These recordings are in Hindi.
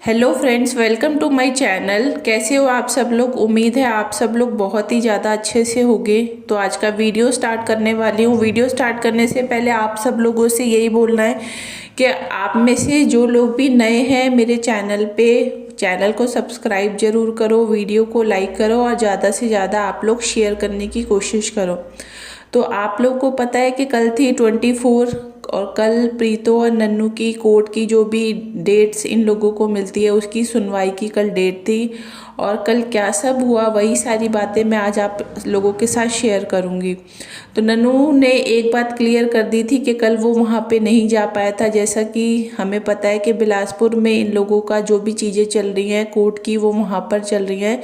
Hello friends, welcome to my channel. कैसे हो आप सब लोग? उम्मीद है आप सब लोग बहुत ही ज़्यादा अच्छे से होंगे। तो आज का वीडियो स्टार्ट करने वाली हूँ। वीडियो स्टार्ट करने से पहले आप सब लोगों से यही बोलना है कि आप में से जो लोग भी नए हैं मेरे चैनल पे, चैनल को सब्सक्राइब जरूर करो, वीडियो को लाइक करो और ज़्यादा से ज़्यादा आप लोग शेयर करने की कोशिश करो। तो आप लोग को पता है कि कल थी 24 और कल प्रीतो और नन्नू की कोर्ट की जो भी डेट्स इन लोगों को मिलती है उसकी सुनवाई की कल डेट थी। और कल क्या सब हुआ वही सारी बातें मैं आज आप लोगों के साथ शेयर करूंगी। तो नन्नू ने एक बात क्लियर कर दी थी कि कल वो वहाँ पे नहीं जा पाया था। जैसा कि हमें पता है कि बिलासपुर में इन लोगों का जो भी चीज़ें चल रही हैं कोर्ट की वो वहाँ पर चल रही हैं।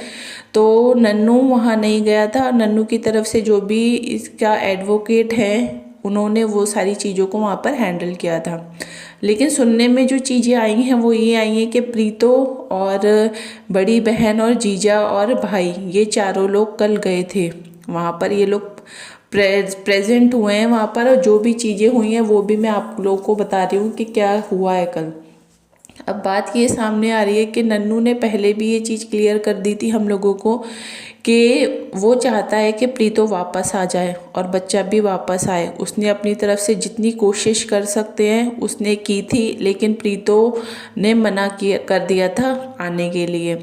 तो नन्नू वहाँ नहीं गया था और नन्नू की तरफ से जो भी इसका एडवोकेट है उन्होंने वो सारी चीज़ों को वहाँ पर हैंडल किया था। लेकिन सुनने में जो चीज़ें आई हैं वो ये आई हैं कि प्रीतो और बड़ी बहन और जीजा और भाई ये चारों लोग कल गए थे वहाँ पर। ये लोग प्रेजेंट हुए हैं वहाँ पर और जो भी चीज़ें हुई हैं वो भी मैं आप लोगों को बता रही हूँ कि क्या हुआ है कल। अब बात ये सामने आ रही है कि नन्नू ने पहले भी ये चीज़ क्लियर कर दी थी हम लोगों को कि वो चाहता है कि प्रीतो वापस आ जाए और बच्चा भी वापस आए। उसने अपनी तरफ से जितनी कोशिश कर सकते हैं उसने की थी, लेकिन प्रीतो ने मना किया कर दिया था आने के लिए।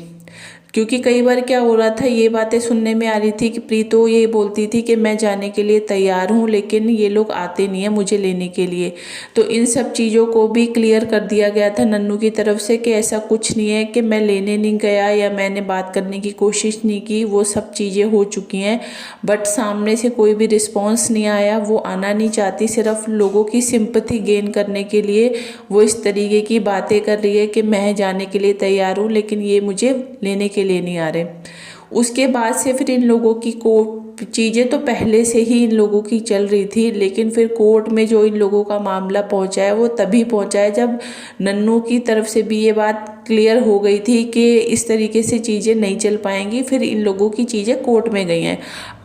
क्योंकि कई बार क्या हो रहा था, ये बातें सुनने में आ रही थी कि प्रीतो ये बोलती थी कि मैं जाने के लिए तैयार हूँ लेकिन ये लोग आते नहीं है मुझे लेने के लिए। तो इन सब चीज़ों को भी क्लियर कर दिया गया था नन्नू की तरफ से कि ऐसा कुछ नहीं है कि मैं लेने नहीं गया या मैंने बात करने की कोशिश नहीं की, वो सब चीज़ें हो चुकी हैं। बट सामने से कोई भी रिस्पॉन्स नहीं आया, वो आना नहीं चाहती, सिर्फ लोगों की सिंपैथी गेन करने के लिए वो इस तरीके की बातें कर रही है कि मैं जाने के लिए तैयार हूँ लेकिन ये मुझे लेने के लिए नहीं आ रहे। उसके बाद से फिर इन लोगों की कोर्ट चीज़ें तो पहले से ही इन लोगों की चल रही थी, लेकिन फिर कोर्ट में जो इन लोगों का मामला पहुंचा है वो तभी पहुंचा है जब नन्नू की तरफ से भी ये बात क्लियर हो गई थी कि इस तरीके से चीज़ें नहीं चल पाएंगी। फिर इन लोगों की चीज़ें कोर्ट में गई हैं।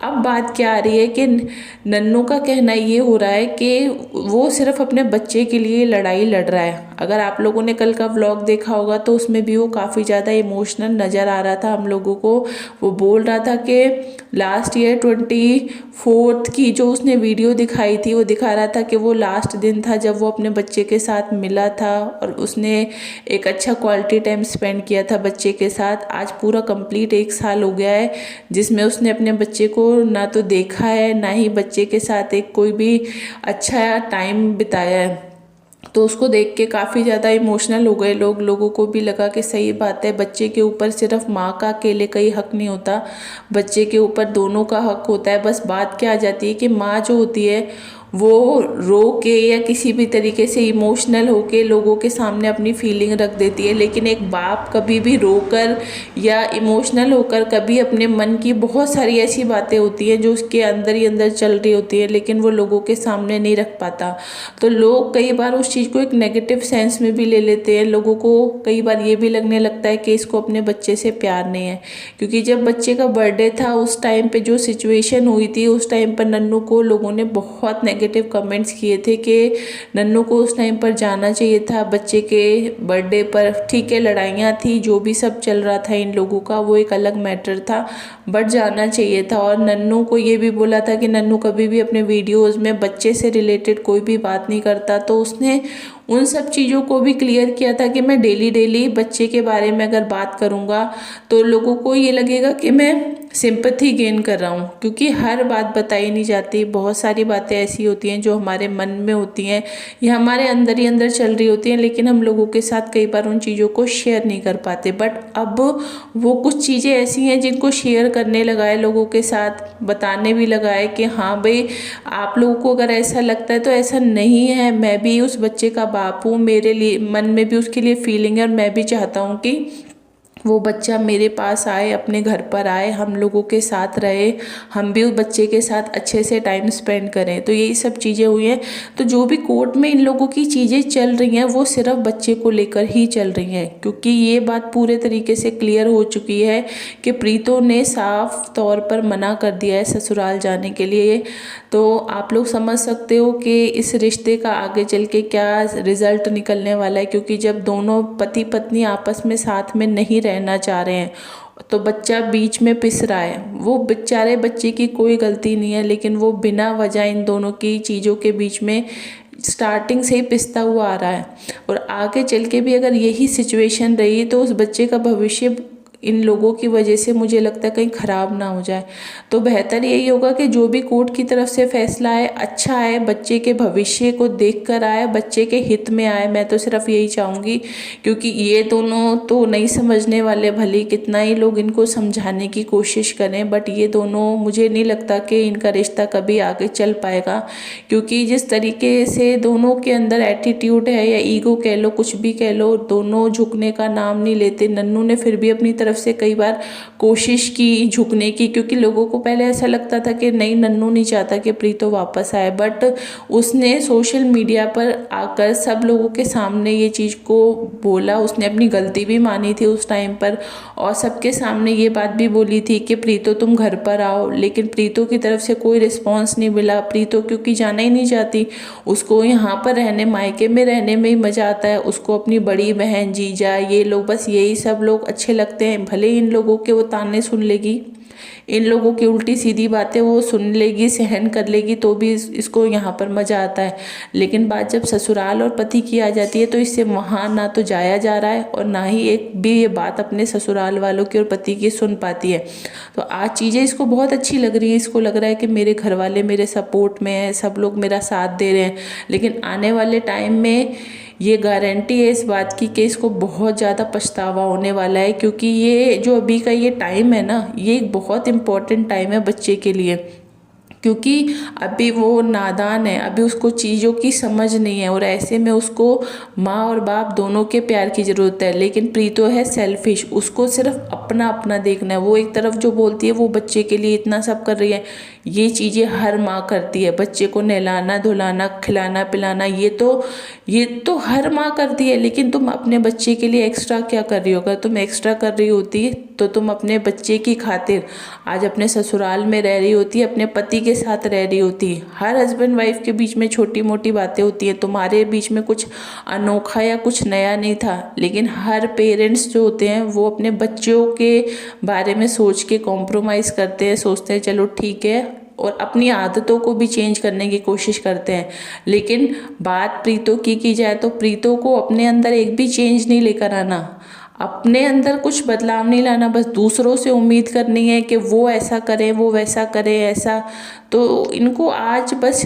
अब बात क्या आ रही है कि नन्नू का कहना ये हो रहा है कि वो सिर्फ अपने बच्चे के लिए लड़ाई लड़ रहा है। अगर आप लोगों ने कल का व्लॉग देखा होगा तो उसमें भी वो काफ़ी ज़्यादा इमोशनल नज़र आ रहा था हम लोगों को। वो बोल रहा था कि लास्ट ईयर 24 की जो उसने वीडियो दिखाई थी वो दिखा रहा था कि वो लास्ट दिन था जब वो अपने बच्चे के साथ मिला था और उसने एक अच्छा क्वालिटी टाइम स्पेंड किया था बच्चे के साथ। आज पूरा कंप्लीट 1 साल हो गया है जिसमें उसने अपने बच्चे को ना तो देखा है ना ही बच्चे के साथ एक कोई भी अच्छा टाइम बिताया है। तो उसको देख के काफ़ी ज़्यादा इमोशनल हो गए लोगों को भी लगा कि सही बात है, बच्चे के ऊपर सिर्फ माँ का अकेले का ही हक नहीं होता, बच्चे के ऊपर दोनों का हक होता है। बस बात क्या आ जाती है कि माँ जो होती है वो रो के या किसी भी तरीके से इमोशनल होके लोगों के सामने अपनी फीलिंग रख देती है, लेकिन एक बाप कभी भी रोकर या इमोशनल होकर कभी अपने मन की बहुत सारी ऐसी बातें होती हैं जो उसके अंदर ही अंदर चल रही होती है लेकिन वो लोगों के सामने नहीं रख पाता। तो लोग कई बार उस चीज़ को एक नेगेटिव सेंस में भी ले लेते हैं। लोगों को कई बार ये भी लगने लगता है कि इसको अपने बच्चे से प्यार नहीं है। क्योंकि जब बच्चे का बर्थडे था उस टाइम पे जो सिचुएशन हुई थी उस टाइम पर नन्नू को लोगों ने बहुत नेगेटिव कमेंट्स किए थे कि नन्नू को उस टाइम पर जाना चाहिए था बच्चे के बर्थडे पर। ठीक है, लड़ाइयाँ थी, जो भी सब चल रहा था इन लोगों का वो एक अलग मैटर था, बट जाना चाहिए था। और नन्नू को ये भी बोला था कि नन्नू कभी भी अपने वीडियोस में बच्चे से रिलेटेड कोई भी बात नहीं करता। तो उसने उन सब चीज़ों को भी क्लियर किया था कि मैं डेली डेली बच्चे के बारे में अगर बात करूँगा तो लोगों को ये लगेगा कि मैं सिंपैथी गेन कर रहा हूँ। क्योंकि हर बात बताई नहीं जाती, बहुत सारी बातें ऐसी होती हैं जो हमारे मन में होती हैं या हमारे अंदर ही अंदर चल रही होती हैं, लेकिन हम लोगों के साथ कई बार उन चीज़ों को शेयर नहीं कर पाते। बट अब वो कुछ चीज़ें ऐसी हैं जिनको शेयर करने लगा है, लोगों के साथ बताने भी लगा है कि हाँ भाई आप लोगों को अगर ऐसा लगता है तो ऐसा नहीं है, मैं भी उस बच्चे का बाप हूँ, मेरे लिए मन में भी उसके लिए फीलिंग है और मैं भी चाहता हूँ कि वो बच्चा मेरे पास आए, अपने घर पर आए, हम लोगों के साथ रहे, हम भी उस बच्चे के साथ अच्छे से टाइम स्पेंड करें। तो यही सब चीज़ें हुई हैं। तो जो भी कोर्ट में इन लोगों की चीज़ें चल रही हैं वो सिर्फ बच्चे को लेकर ही चल रही हैं, क्योंकि ये बात पूरे तरीके से क्लियर हो चुकी है कि प्रीतो ने साफ तौर पर मना कर दिया है ससुराल जाने के लिए। तो आप लोग समझ सकते हो कि इस रिश्ते का आगे चल के क्या रिजल्ट निकलने वाला है, क्योंकि जब दोनों पति पत्नी आपस में साथ में नहीं रहना चाह रहे हैं तो बच्चा बीच में पिस रहा है। वो बेचारे बच्चे की कोई गलती नहीं है, लेकिन वो बिना वजह इन दोनों की चीज़ों के बीच में स्टार्टिंग से ही पिसता हुआ आ रहा है। और आगे चल के भी अगर यही सिचुएशन रही तो उस बच्चे का भविष्य इन लोगों की वजह से मुझे लगता है कहीं ख़राब ना हो जाए। तो बेहतर यही होगा कि जो भी कोर्ट की तरफ से फैसला आए अच्छा आए, बच्चे के भविष्य को देख कर आए, बच्चे के हित में आए। मैं तो सिर्फ यही चाहूँगी, क्योंकि ये दोनों तो नहीं समझने वाले, भले कितना ही लोग इनको समझाने की कोशिश करें, बट ये दोनों मुझे नहीं लगता कि इनका रिश्ता कभी आगे चल पाएगा। क्योंकि जिस तरीके से दोनों के अंदर एटीट्यूड है या ईगो कह लो, कुछ भी कह लो, दोनों झुकने का नाम नहीं लेते। नन्नू ने फिर भी अपनी तरफ से कई बार कोशिश की झुकने की, क्योंकि लोगों को पहले ऐसा लगता था कि नहीं, नन्नू नहीं चाहता कि प्रीतो वापस आए, बट उसने सोशल मीडिया पर आकर सब लोगों के सामने ये चीज़ को बोला। उसने अपनी गलती भी मानी थी उस टाइम पर, और सबके सामने ये बात भी बोली थी कि प्रीतो तुम घर पर आओ, लेकिन प्रीतो की तरफ से कोई रिस्पॉन्स नहीं मिला। प्रीतो क्योंकि जाना ही नहीं चाहती, उसको यहाँ पर रहने, मायके में रहने में ही मज़ा आता है। उसको अपनी बड़ी बहन, जीजा, ये लोग, बस यही सब लोग अच्छे लगते हैं। भले इन लोगों के वो ताने सुन लेगी, इन लोगों की उल्टी सीधी बातें वो सुन लेगी, सहन कर लेगी, तो भी इसको यहाँ पर मज़ा आता है। लेकिन बात जब ससुराल और पति की आ जाती है तो इससे वहाँ ना तो जाया जा रहा है और ना ही एक भी ये बात अपने ससुराल वालों की और पति की सुन पाती है। तो आज चीज़ें इसको बहुत अच्छी लग रही है। इसको लग रहा है कि मेरे घर वाले मेरे सपोर्ट में हैं, सब लोग मेरा साथ दे रहे हैं। लेकिन आने वाले टाइम में ये गारंटी है इस बात की कि इसको बहुत ज़्यादा पछतावा होने वाला है, क्योंकि ये जो अभी का ये टाइम है ना, ये एक बहुत इम्पोर्टेंट टाइम है बच्चे के लिए। क्योंकि अभी वो नादान है, अभी उसको चीज़ों की समझ नहीं है, और ऐसे में उसको माँ और बाप दोनों के प्यार की ज़रूरत है। लेकिन प्रीतो है सेल्फिश, उसको सिर्फ अपना अपना देखना है। वो एक तरफ जो बोलती है वो बच्चे के लिए इतना सब कर रही है, ये चीज़ें हर माँ करती है। बच्चे को नहलाना धुलाना, खिलाना पिलाना, ये तो हर माँ करती है। लेकिन तुम अपने बच्चे के लिए एक्स्ट्रा क्या कर रही हो? अगर तुम एक्स्ट्रा कर रही होती तो तुम अपने बच्चे की खातिर आज अपने ससुराल में रह रही होती, अपने पति के साथ रह रही होती। हर हस्बैंड वाइफ के बीच में छोटी मोटी बातें होती हैं, तुम्हारे बीच में कुछ अनोखा या कुछ नया नहीं था। लेकिन हर पेरेंट्स जो होते हैं वो अपने बच्चों के बारे में सोच के कॉम्प्रोमाइज़ करते हैं, सोचते हैं चलो ठीक है, और अपनी आदतों को भी चेंज करने की कोशिश करते हैं। लेकिन बात प्रीतो की जाए तो प्रीतो को अपने अंदर एक भी चेंज नहीं लेकर आना, अपने अंदर कुछ बदलाव नहीं लाना, बस दूसरों से उम्मीद करनी है कि वो ऐसा करें, वो वैसा करें, ऐसा। तो इनको आज बस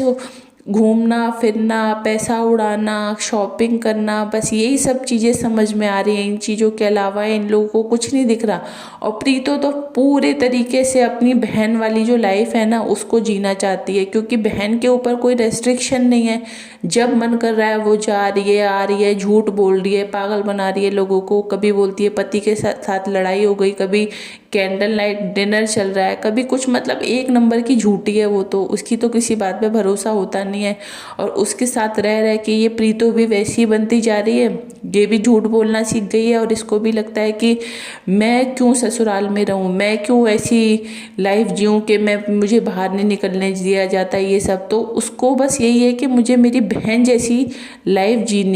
घूमना फिरना, पैसा उड़ाना, शॉपिंग करना, बस यही सब चीज़ें समझ में आ रही हैं। इन चीज़ों के अलावा इन लोगों को कुछ नहीं दिख रहा। और प्रीतो तो पूरे तरीके से अपनी बहन वाली जो लाइफ है ना उसको जीना चाहती है, क्योंकि बहन के ऊपर कोई रेस्ट्रिक्शन नहीं है। जब मन कर रहा है वो जा रही है, आ रही है, झूठ बोल रही है, पागल बना रही है लोगों को। कभी बोलती है पति के साथ लड़ाई हो गई, कभी कैंडल लाइट डिनर चल रहा है, कभी कुछ, मतलब एक नंबर की झूठी है वो तो। उसकी तो किसी बात पे भरोसा होता नहीं है। और उसके साथ रह रह के ये प्रीतो भी वैसी ही बनती जा रही है, ये भी झूठ बोलना सीख गई है। और इसको भी लगता है कि मैं क्यों ससुराल में रहूं, मैं क्यों ऐसी लाइफ जीऊं कि मुझे बाहर नहीं निकलने दिया जाता, ये सब। तो उसको बस यही है कि मुझे मेरी बहन जैसी लाइफ जीनी